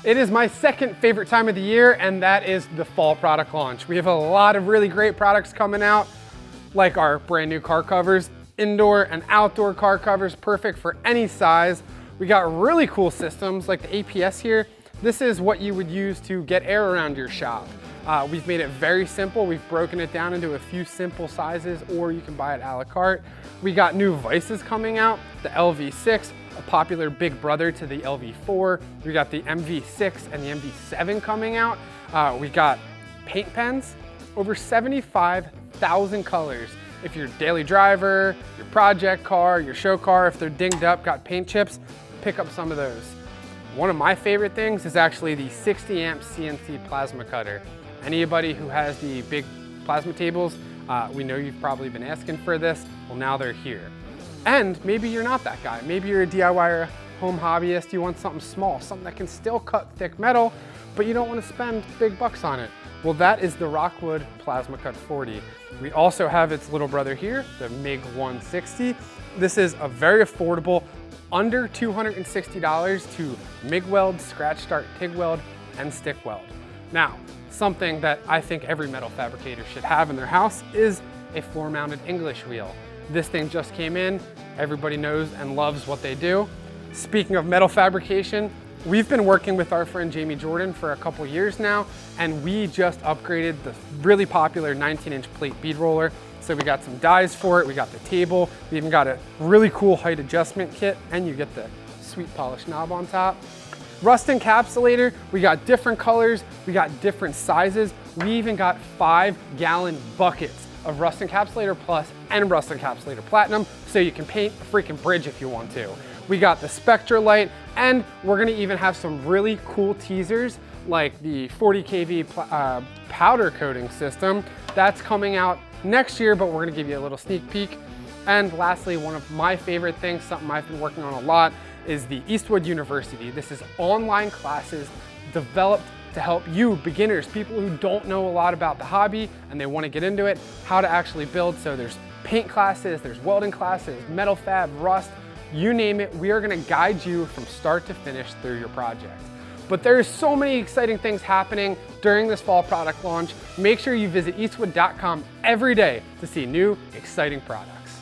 It is my second favorite time of the year, and that is the fall product launch. We have a lot of really great products coming out, like our brand new car covers, indoor and outdoor car covers, perfect for any size. We got really cool systems like the APS here. This is what you would use to get air around your shop. We've made it very simple. We've broken it down into a few simple sizes, or you can buy it a la carte. We got new vices coming out, the LV6, a popular big brother to the LV4. We got the MV6 and the MV7 coming out. We got paint pens, over 75,000 colors. If you're a daily driver, your project car, your show car, if they're dinged up, got paint chips, pick up some of those. One of my favorite things is actually the 60 amp CNC plasma cutter. Anybody who has the big plasma tables, we know you've probably been asking for this. Well, now they're here. And maybe you're not that guy. Maybe you're a DIYer, home hobbyist, you want something small, something that can still cut thick metal, but you don't want to spend big bucks on it. Well, that is the Rockwood Plasma Cut 40. We also have its little brother here, the MIG 160. This is a very affordable, under $260 to MIG weld, scratch start, TIG weld, and stick weld. Now, something that I think every metal fabricator should have in their house is a floor mounted English wheel. This thing just came in. Everybody knows and loves what they do. Speaking of metal fabrication, we've been working with our friend Jamie Jordan for a couple years now, and we just upgraded the really popular 19-inch plate bead roller. So we got some dies for it, we got the table, we even got a really cool height adjustment kit, and you get the sweet polished knob on top. Rust encapsulator, we got different colors, we got different sizes. We even got 5-gallon buckets of Rust Encapsulator Plus and Rust Encapsulator Platinum, so you can paint a freaking bridge if you want to. We got the Spectra light, and we're gonna even have some really cool teasers like the 40 kV powder coating system. That's coming out next year, but we're gonna give you a little sneak peek. And lastly, one of my favorite things, something I've been working on a lot, is the Eastwood University. This is online classes developed to help you, beginners, people who don't know a lot about the hobby and they want to get into it, how to actually build. So there's paint classes, there's welding classes, metal fab, rust, you name it. We are going to guide you from start to finish through your project. But there's so many exciting things happening during this fall product launch. Make sure you visit eastwood.com every day to see new, exciting products.